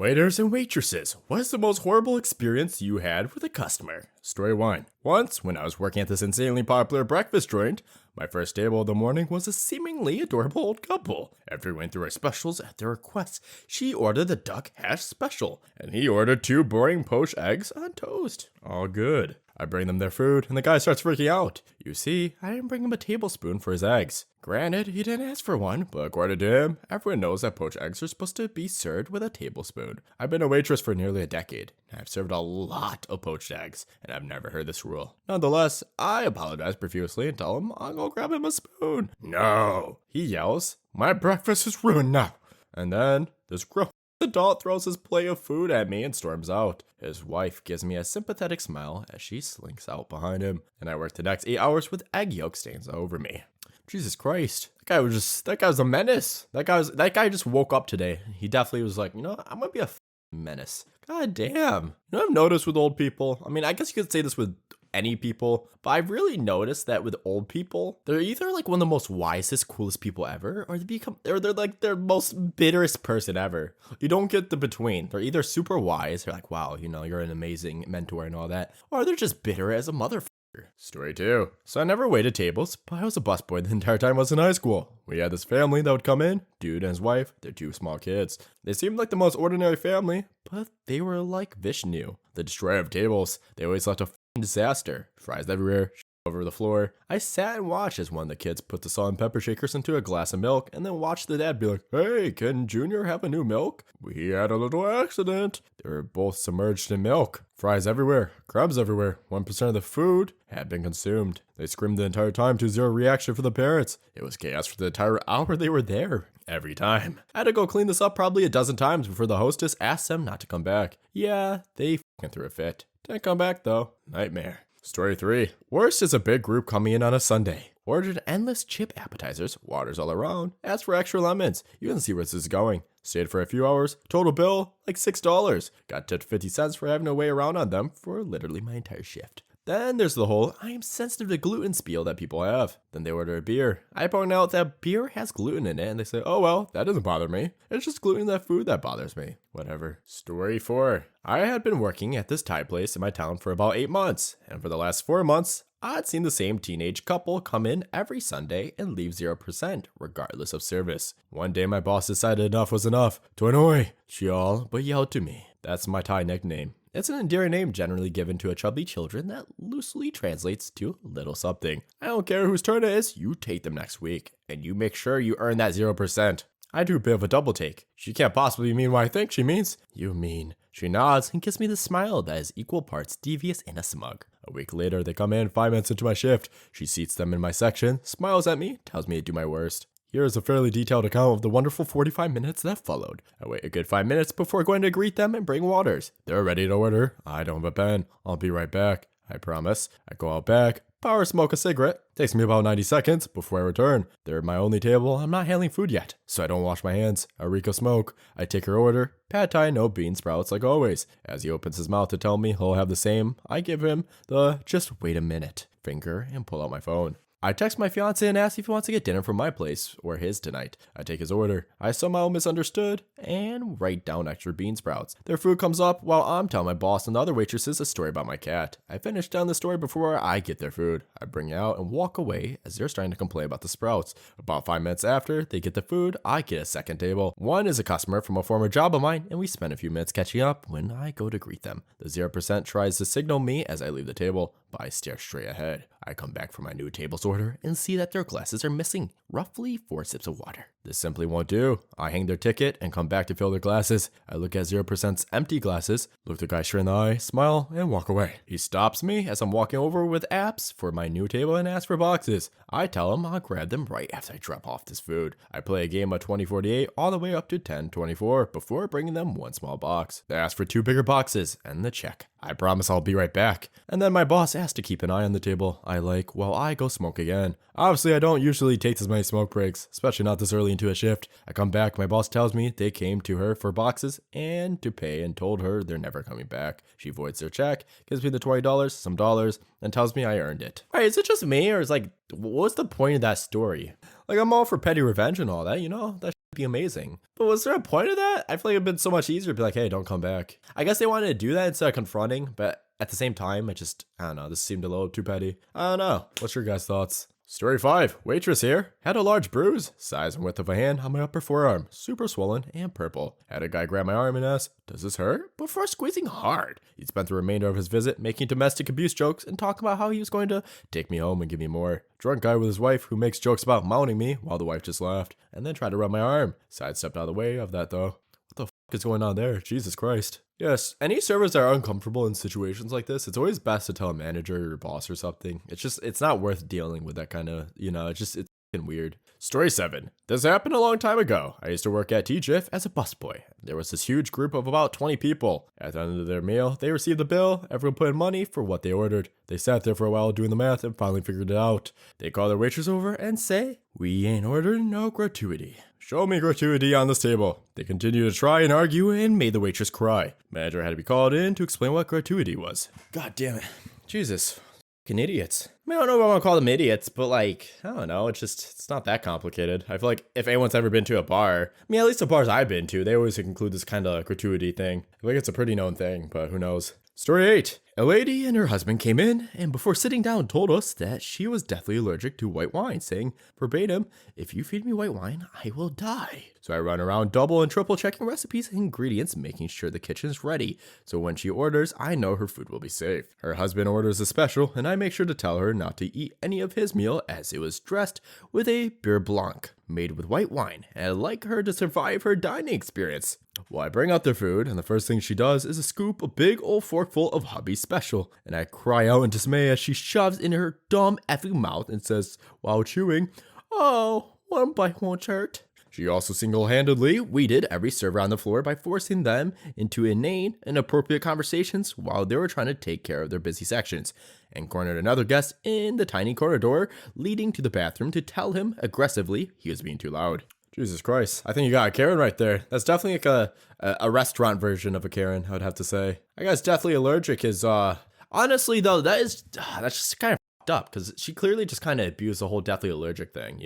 Waiters and waitresses, what's the most horrible experience you had with a customer? Story 1. Once, when I was working at this insanely popular breakfast joint, my first table of the morning was a seemingly adorable old couple. After we went through our specials at their request, she ordered the duck hash special, and he ordered 2 boring poached eggs on toast. All good. I bring them their food, and the guy starts freaking out. You see, I didn't bring him a tablespoon for his eggs. Granted, he didn't ask for one, but according to him, everyone knows that poached eggs are supposed to be served with a tablespoon. I've been a waitress for nearly a decade, and I've served a lot of poached eggs, and I've never heard this rule. Nonetheless, I apologize profusely and tell him I'll go grab him a spoon. No! He yells, "My breakfast is ruined now!" And then, this gross adult throws his plate of food at me and storms out. His wife gives me a sympathetic smile as she slinks out behind him, and I work the next 8 hours with egg yolk stains over me. Jesus Christ. That guy was a menace. That guy just woke up today. He definitely was like, I'm gonna be a menace. God damn. I've noticed with old people, I mean, I guess you could say this with any people, but I've really noticed that with old people, they're either like one of the most wisest, coolest people ever, or they're like their most bitterest person ever. You don't get the between. They're either super wise, they're like, wow, you're an amazing mentor and all that, or they're just bitter as a motherfucker. Story 2. So I never waited tables, but I was a busboy the entire time I was in high school. We had this family that would come in, dude and his wife, their 2 small kids. They seemed like the most ordinary family, but they were like Vishnu, the destroyer of tables. They always left a disaster. Fries everywhere, shit over the floor. I sat and watched as one of the kids put the salt and pepper shakers into a glass of milk and then watched the dad be like, "Hey, can Junior have a new milk? We had a little accident." They were both submerged in milk. Fries everywhere, crumbs everywhere. 1% of the food had been consumed. They screamed the entire time to zero reaction for the parents. It was chaos for the entire hour they were there. Every time. I had to go clean this up probably a dozen times before the hostess asked them not to come back. Yeah, they f***ing threw a fit. Didn't come back though. Nightmare. Story 3. Worst is a big group coming in on a Sunday. Ordered endless chip appetizers, waters all around, asked for extra lemons. You can see where this is going. Stayed for a few hours, total bill, like $6. Got tipped 50 cents for having to wait around on them for literally my entire shift. Then there's the whole "I am sensitive to gluten" spiel that people have. Then they order a beer. I point out that beer has gluten in it and they say, "Oh well, that doesn't bother me. It's just gluten in that food that bothers me." Whatever. Story 4. I had been working at this Thai place in my town for about 8 months, and for the last 4 months, I'd seen the same teenage couple come in every Sunday and leave 0% regardless of service. One day my boss decided enough was enough. To annoy, she all but yelled to me. That's my Thai nickname. It's an endearing name generally given to a chubby children that loosely translates to little something. I don't care whose turn it is, you take them next week, and you make sure you earn that 0%. I do a bit of a double take. She can't possibly mean what I think she means. You mean. She nods and gives me the smile that is equal parts devious and a smug. A week later, they come in 5 minutes into my shift. She seats them in my section, smiles at me, tells me to do my worst. Here is a fairly detailed account of the wonderful 45 minutes that followed. I wait a good 5 minutes before going to greet them and bring waters. They're ready to order. I don't have a pen. I'll be right back. I promise. I go out back, power smoke a cigarette. Takes me about 90 seconds before I return. They're at my only table. I'm not handling food yet, so I don't wash my hands. I reek of smoke. I take her order. Pad Thai, no bean sprouts like always. As he opens his mouth to tell me he'll have the same, I give him the "just wait a minute" finger and pull out my phone. I text my fiance and ask if he wants to get dinner from my place or his tonight. I take his order. I somehow misunderstood and write down extra bean sprouts. Their food comes up while I'm telling my boss and the other waitresses a story about my cat. I finish telling the story before I get their food. I bring it out and walk away as they're starting to complain about the sprouts. About 5 minutes after they get the food, I get a second table. One is a customer from a former job of mine, and we spend a few minutes catching up when I go to greet them. The 0% tries to signal me as I leave the table, but I stare straight ahead. I come back for my new table's order and see that their glasses are missing roughly 4 sips of water. This simply won't do. I hang their ticket and come back to fill their glasses. I look at 0%'s empty glasses, look the guy straight in the eye, smile, and walk away. He stops me as I'm walking over with apps for my new table and asks for boxes. I tell him I'll grab them right after I drop off this food. I play a game of 2048 all the way up to 1024 before bringing them one small box. They ask for 2 bigger boxes and the check. I promise I'll be right back. And then my boss asks to keep an eye on the table I like while I go smoke again. Obviously, I don't usually take this many smoke breaks, especially not this early into a shift. I come back, my boss tells me they came to her for boxes and to pay and told her they're never coming back. She voids their check, gives me the $20, some dollars, and tells me I earned it. Alright, is it just me or is what's the point of that story? I'm all for petty revenge and all that, that be amazing. But was there a point of that? I feel like it'd been so much easier to be like, hey, don't come back. I guess they wanted to do that instead of confronting, but at the same time, I don't know, this seemed a little too petty. I don't know. What's your guys' thoughts? Story 5. Waitress here. Had a large bruise, size and width of a hand on my upper forearm, super swollen and purple. Had a guy grab my arm and ask, does this hurt? Before squeezing hard. He spent the remainder of his visit making domestic abuse jokes and talking about how he was going to take me home and give me more. Drunk guy with his wife who makes jokes about mounting me while the wife just laughed and then tried to rub my arm. Sidestepped out of the way of that though. What the f is going on there? Jesus Christ. Yes, any servers that are uncomfortable in situations like this, it's always best to tell a manager or your boss or something. It's not worth dealing with that kind of, it's fucking weird. Story 7. This happened a long time ago. I used to work at TGIF as a busboy. There was this huge group of about 20 people. At the end of their meal, they received the bill. Everyone put in money for what they ordered. They sat there for a while doing the math and finally figured it out. They call their waitress over and say, we ain't ordered no gratuity. Show me gratuity on this table. They continued to try and argue and made the waitress cry. Manager had to be called in to explain what gratuity was. God damn it. Jesus. Fucking idiots. I mean, I don't know if I want to call them idiots, but I don't know. It's not that complicated. I feel like if anyone's ever been to a bar, I mean, at least the bars I've been to, they always include this kind of gratuity thing. I feel like it's a pretty known thing, but who knows. Story 8. A lady and her husband came in and before sitting down told us that she was deathly allergic to white wine, saying verbatim, if you feed me white wine, I will die. So I run around double and triple checking recipes and ingredients, making sure the kitchen's ready. So when she orders, I know her food will be safe. Her husband orders a special and I make sure to tell her not to eat any of his meal as it was dressed with a beer blanc made with white wine, and I'd like her to survive her dining experience. Well, I bring out the food, and the first thing she does is scoop a big old forkful of hubby's special, and I cry out in dismay as she shoves in her dumb effing mouth and says, while chewing, oh, one bite won't hurt. She also single-handedly weeded every server on the floor by forcing them into inane, inappropriate conversations while they were trying to take care of their busy sections, and cornered another guest in the tiny corridor leading to the bathroom to tell him aggressively he was being too loud. Jesus Christ, I think you got a Karen right there. That's definitely like a restaurant version of a Karen, I would have to say. I guess deathly allergic is, honestly though, that's just kind of fucked up, because she clearly just kind of abused the whole deathly allergic thing,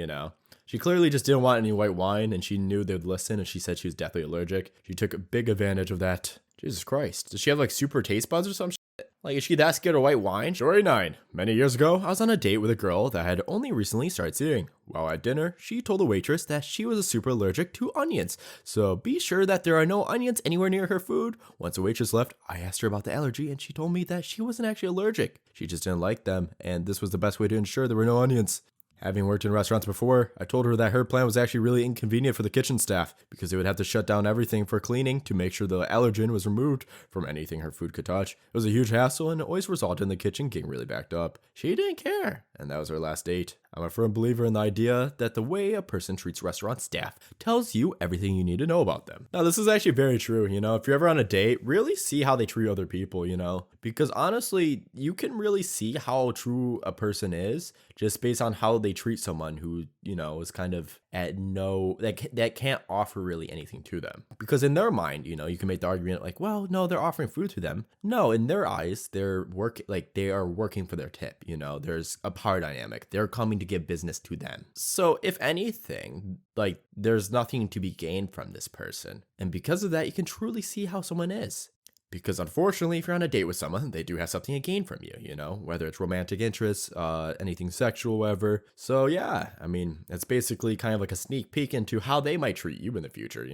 She clearly just didn't want any white wine, and she knew they would listen, and she said she was deathly allergic. She took a big advantage of that. Jesus Christ. Does she have super taste buds or some shit? Is she that scared of white wine? Story 9. Many years ago, I was on a date with a girl that I had only recently started seeing. While at dinner, she told the waitress that she was super allergic to onions, so be sure that there are no onions anywhere near her food. Once the waitress left, I asked her about the allergy, and she told me that she wasn't actually allergic. She just didn't like them, and this was the best way to ensure there were no onions. Having worked in restaurants before, I told her that her plan was actually really inconvenient for the kitchen staff because they would have to shut down everything for cleaning to make sure the allergen was removed from anything her food could touch. It was a huge hassle and it always resulted in the kitchen getting really backed up. She didn't care, and that was our last date. I'm a firm believer in the idea that the way a person treats restaurant staff tells you everything you need to know about them. Now, this is actually very true, if you're ever on a date, really see how they treat other people, because honestly, you can really see how true a person is just based on how they treat someone who, is kind of at that can't offer really anything to them. Because in their mind, you can make the argument well, no, they're offering food to them. No, in their eyes, they are working for their tip, there's a power dynamic. They're coming to give business to them. So if anything, there's nothing to be gained from this person. And because of that, you can truly see how someone is. Because unfortunately, if you're on a date with someone, they do have something to gain from you, whether it's romantic interests, anything sexual, whatever. So yeah, it's basically kind of like a sneak peek into how they might treat you in the future,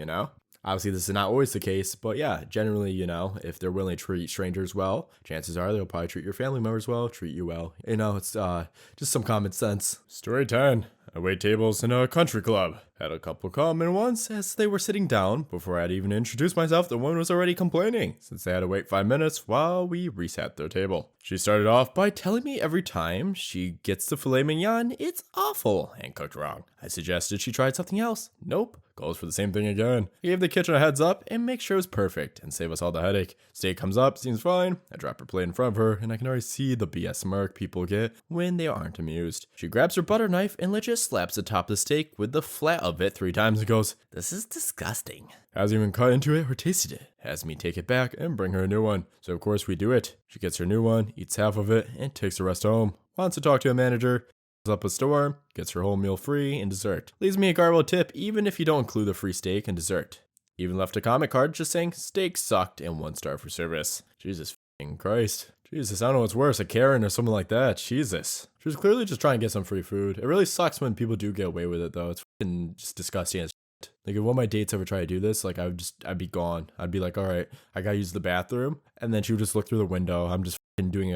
Obviously, this is not always the case, but yeah, generally, if they're willing to treat strangers well, chances are they'll probably treat your family members well, treat you well. It's just some common sense. Story 10. I wait tables in a country club. Had a couple come in once as they were sitting down. Before I'd even introduced myself, the woman was already complaining since they had to wait 5 minutes while we reset their table. She started off by telling me every time she gets the filet mignon, it's awful and cooked wrong. I suggested she tried something else. Nope. Goes for the same thing again. I gave the kitchen a heads up and make sure it was perfect and save us all the headache. Steak comes up, seems fine. I drop her plate in front of her and I can already see the BS smirk people get when they aren't amused. She grabs her butter knife and legit slaps the top of the steak with the flat of it 3 times and goes, "This is disgusting." Hasn't even cut into it or tasted it. Has me take it back and bring her a new one. So of course we do it. She gets her new one, eats half of it, and takes the rest home. Wants to talk to a manager. up a storm, gets her whole meal free and dessert. Leaves me a garble tip even if you don't include the free steak and dessert. Even left a comment card just saying steak sucked and 1 star for service. Jesus f***ing Christ. Jesus, I don't know what's worse, a Karen or something like that. Jesus. She was clearly just trying to get some free food. It really sucks when people do get away with it though. It's f***ing just disgusting as shit. Like if one of my dates ever tried to do this, like I'd be gone. I'd be like, all right, I gotta use the bathroom. And then she would just look through the window. I'm just f***ing doing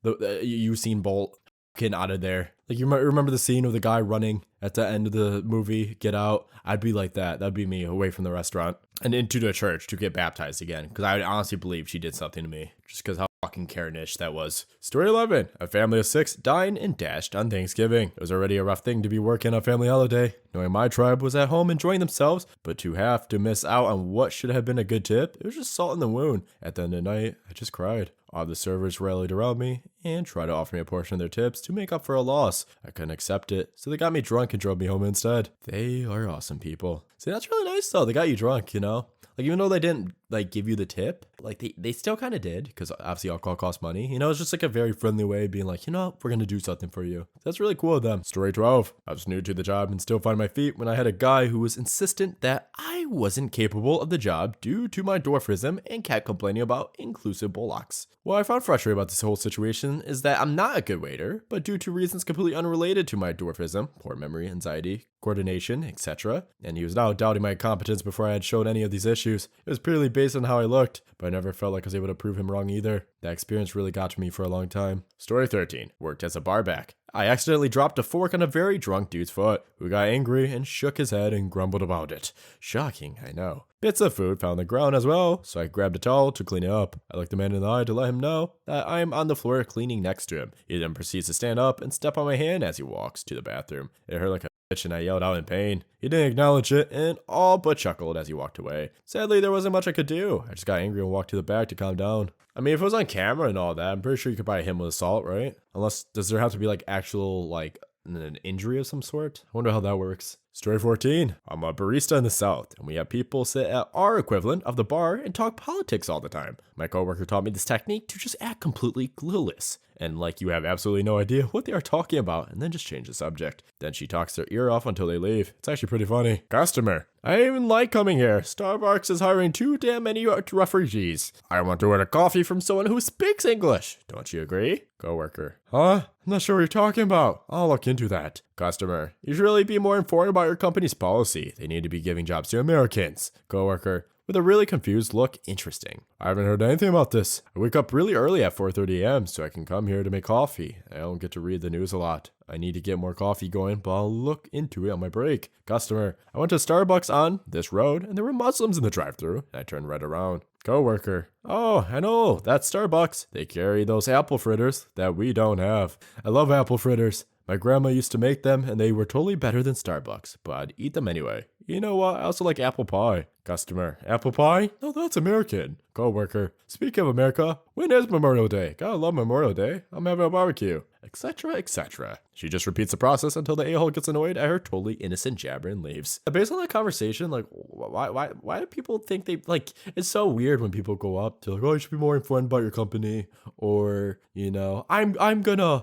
the Usain Bolt getting out of there. Like you might remember the scene of the guy running at the end of the movie, Get Out. I'd be like that. That'd be me away from the restaurant and into the church to get baptized again. Because I honestly believe she did something to me. Just because how fucking Karen-ish that was. Story 11. A family of 6 dined and dashed on Thanksgiving. It was already a rough thing to be working on family holiday, knowing my tribe was at home enjoying themselves, but to have to miss out on what should have been a good tip, it was just salt in the wound. At the end of the night, I just cried. All the servers rallied around me and tried to offer me a portion of their tips to make up for a loss. I couldn't accept it, so they got me drunk and drove me home instead. They are awesome people. See, that's really nice though. They got you drunk, you know? Like even though they didn't like give you the tip, like they still kind of did, because obviously alcohol costs money. You know, it's just like a very friendly way of being like, you know, we're gonna do something for you. That's really cool of them. Story 12. I was new to the job and still finding my feet when I had a guy who was insistent that I wasn't capable of the job due to my dwarfism and kept complaining about inclusive bullocks. What I found frustrating about this whole situation is that I'm not a good waiter, but due to reasons completely unrelated to my dwarfism, poor memory, anxiety, coordination, etc., and he was now doubting my competence before I had shown any of these issues. It was purely based on how I looked, but I never felt like I was able to prove him wrong either. That experience really got to me for a long time. Story 13. Worked as a barback. I accidentally dropped a fork on a very drunk dude's foot, who got angry and shook his head and grumbled about it. Shocking, I know. Bits of food found on the ground as well, so I grabbed a towel to clean it up. I looked the man in the eye to let him know that I am on the floor cleaning next to him. He then proceeds to stand up and step on my hand as he walks to the bathroom. It hurt like a bitch and I yelled out in pain. He didn't acknowledge it and all but chuckled as he walked away. Sadly, there wasn't much I could do. I just got angry and walked to the back to calm down. I mean, if it was on camera and all that, I'm pretty sure you could probably hit him with assault, right? Unless, does there have to be like actual, like, an injury of some sort? I wonder how that works. Story 14. I'm a barista in the South, and we have people sit at our equivalent of the bar and talk politics all the time. My coworker taught me this technique to just act completely clueless, and like you have absolutely no idea what they are talking about, and then just change the subject. Then she talks their ear off until they leave. It's actually pretty funny. Customer. I don't even like coming here. Starbucks is hiring too damn many refugees. I want to order coffee from someone who speaks English. Don't you agree? Coworker. Huh? I'm not sure what you're talking about. I'll look into that. Customer. You should really be more informed about your company's policy. They need to be giving jobs to Americans. Coworker. With a really confused look, interesting. I haven't heard anything about this. I wake up really early at 4:30 a.m. so I can come here to make coffee. I don't get to read the news a lot. I need to get more coffee going, but I'll look into it on my break. Customer. I went to Starbucks on this road and there were Muslims in the drive-thru and I turned right around. Coworker. Oh, I know. That's Starbucks. They carry those apple fritters that we don't have. I love apple fritters. My grandma used to make them and they were totally better than Starbucks, but I'd eat them anyway. You know what? I also like apple pie. Customer. Apple pie? No, that's American. Coworker. Speaking of America, when is Memorial Day? Gotta love Memorial Day. I'm having a barbecue. Etc., etc. She just repeats the process until the a-hole gets annoyed at her totally innocent jabber and leaves. Based on that conversation, like, why do people think they, like, it's so weird when people go up to like, oh, you should be more informed about your company, or, you know, I'm gonna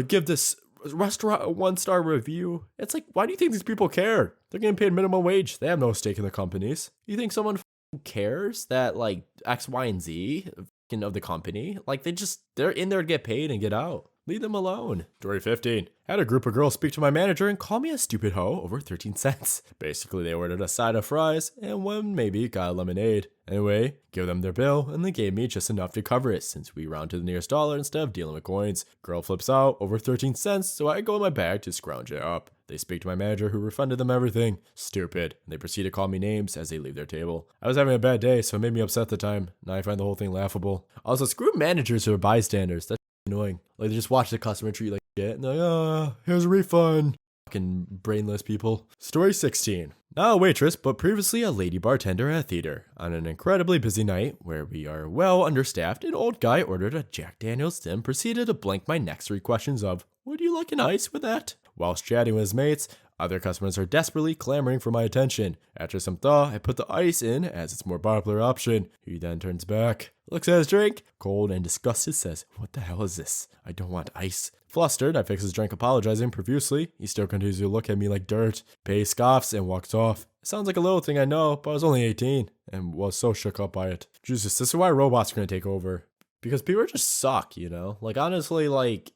give this restaurant a 1-star review. It's like, why do you think these people care? They're getting paid minimum wage. They have no stake in the companies. You think someone cares that like X, Y, and Z of the company? Like they're in there to get paid and get out. Leave them alone. Story 15. Had a group of girls speak to my manager and call me a stupid hoe over 13 cents. Basically, they ordered a side of fries and one maybe got a lemonade. Anyway, give them their bill and they gave me just enough to cover it since we round to the nearest dollar instead of dealing with coins. Girl flips out over 13 cents, so I go in my bag to scrounge it up. They speak to my manager who refunded them everything. Stupid. They proceed to call me names as they leave their table. I was having a bad day, so it made me upset at the time. Now I find the whole thing laughable. Also, screw managers who are bystanders. That's annoying. Like they just watch the customer treat like shit and they're like, oh, here's a refund. Fucking brainless people. Story 16. Not a waitress, but previously a lady bartender at a theater. On an incredibly busy night, where we are well understaffed, an old guy ordered a Jack Daniels, then proceeded to blank my next 3 questions of, would you like an ice with that? Whilst chatting with his mates, Other customers are desperately clamoring for my attention. After some thought, I put the ice in as its more popular option. He then turns back, looks at his drink, cold and disgusted says, "What the hell is this? I don't want ice." Flustered, I fix his drink, apologizing profusely. He still continues to look at me like dirt. Pei scoffs and walks off. It sounds like a little thing, I know, but I was only 18 and was so shook up by it. Jesus, this is why robots are gonna take over. Because people just suck, you know? Like, honestly, like,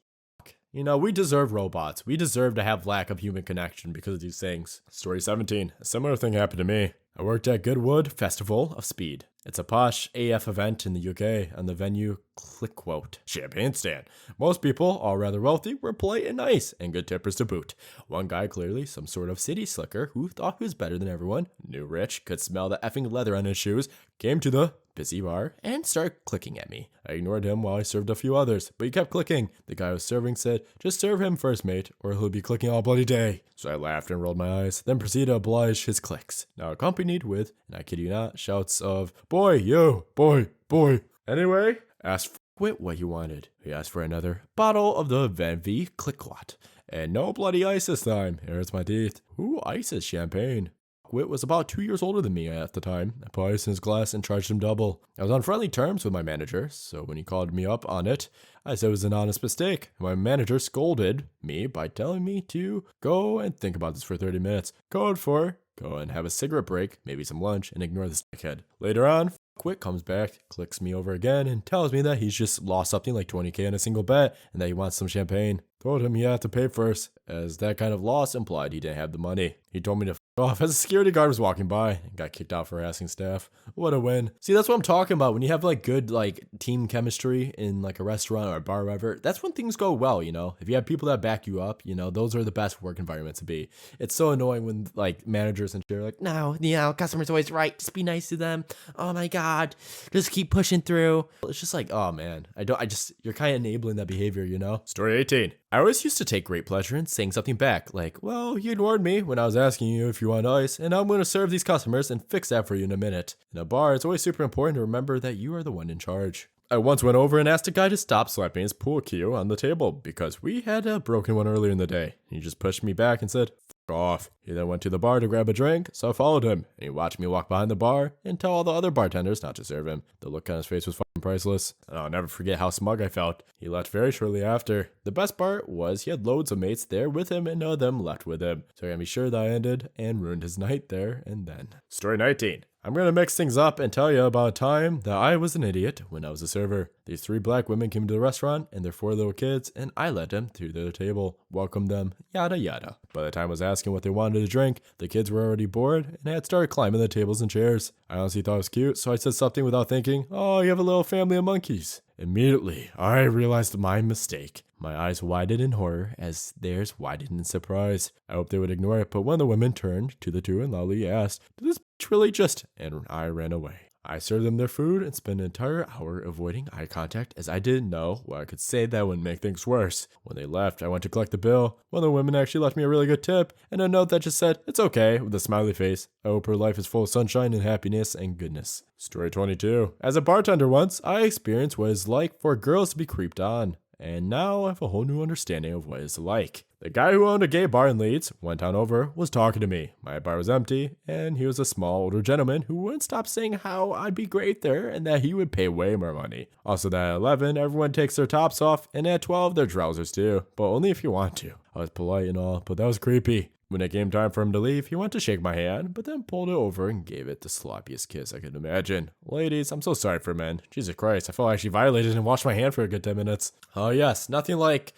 you know, we deserve robots. We deserve to have lack of human connection because of these things. Story 17. A similar thing happened to me. I worked at Goodwood Festival of Speed. It's a posh AF event in the UK, and the venue Clickquote champagne stand. Most people, all rather wealthy, were polite and nice, and good tippers to boot. One guy, clearly some sort of city slicker who thought he was better than everyone, knew rich, could smell the effing leather on his shoes, came to the busy bar and started clicking at me. I ignored him while I served a few others, but he kept clicking. The guy who was serving said, "Just serve him first, mate, or he'll be clicking all bloody day." So I laughed and rolled my eyes, then proceeded to oblige his clicks. Now accompanied with, and I kid you not, shouts of, "Boy, yo, boy, boy." Anyway, asked Quit what he wanted. He asked for another bottle of the Van V Clickquat. And no bloody ice this time. It hurts my teeth. Who ices champagne? Wit was about 2 years older than me at the time. I put ice in his glass and charged him double. I was on friendly terms with my manager, so when he called me up on it, I said it was an honest mistake. My manager scolded me by telling me to go and think about this for 30 minutes. Code for go and have a cigarette break, maybe some lunch, and ignore this dickhead. Later on, Quit comes back, clicks me over again, and tells me that he's just lost something like 20K in a single bet, and that he wants some champagne. Told him he had to pay first, as that kind of loss implied he didn't have the money. He told me to off as a security guard was walking by and got kicked out for harassing staff. What a win. See, that's what I'm talking about. When you have like good like team chemistry in like a restaurant or a bar or whatever, that's when things go well, you know? If you have people that back you up, you know, those are the best work environments to be. It's so annoying when like managers and shit are like, "No, you know, customer's always right. Just be nice to them. Oh my God. Just keep pushing through." It's just like, oh man, you're kind of enabling that behavior, you know? Story 18. I always used to take great pleasure in saying something back, like, "Well, you ignored me when I was asking you if you want ice, and I'm going to serve these customers and fix that for you in a minute." In a bar, it's always super important to remember that you are the one in charge. I once went over and asked a guy to stop slapping his pool cue on the table because we had a broken one earlier in the day. He just pushed me back and said, "F off." He then went to the bar to grab a drink, so I followed him, and he watched me walk behind the bar and tell all the other bartenders not to serve him. The look on his face was fucking priceless, and I'll never forget how smug I felt. He left very shortly after. The best part was he had loads of mates there with him and none of them left with him, so I gotta be sure that I ended and ruined his night there and then. Story 19. I'm going to mix things up and tell you about a time that I was an idiot when I was a server. These 3 black women came to the restaurant and their 4 little kids, and I led them to their table, welcomed them, yada yada. By the time I was asking what they wanted to drink, the kids were already bored and had started climbing the tables and chairs. I honestly thought it was cute, so I said something without thinking, "Oh, you have a little family of monkeys." Immediately, I realized my mistake. My eyes widened in horror as theirs widened in surprise. I hoped they would ignore it, but one of the women turned to the 2 and loudly asked, "Did this bitch really just..." And I ran away. I served them their food and spent an entire hour avoiding eye contact as I didn't know what I could say that would make things worse. When they left, I went to collect the bill. One of the women actually left me a really good tip and a note that just said, "It's okay," with a smiley face. I hope her life is full of sunshine and happiness and goodness. Story 22. As a bartender once, I experienced what it's like for girls to be creeped on. And now I have a whole new understanding of what it's like. The guy who owned a gay bar in Leeds, one town over, was talking to me. My bar was empty, and he was a small older gentleman who wouldn't stop saying how I'd be great there and that he would pay way more money. Also that at 11, everyone takes their tops off, and at 12, their trousers too, but only if you want to. I was polite and all, but that was creepy. When it came time for him to leave, he went to shake my hand, but then pulled it over and gave it the sloppiest kiss I could imagine. Ladies, I'm so sorry for men. Jesus Christ, I felt I actually violated and washed my hand for a good 10 minutes. Oh yes, nothing like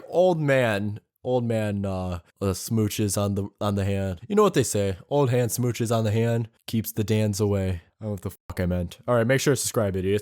old man smooches on the hand. You know what they say? Old hand smooches on the hand keeps the Dans away. I don't know what the fuck I meant. All right, make sure to subscribe, idiots.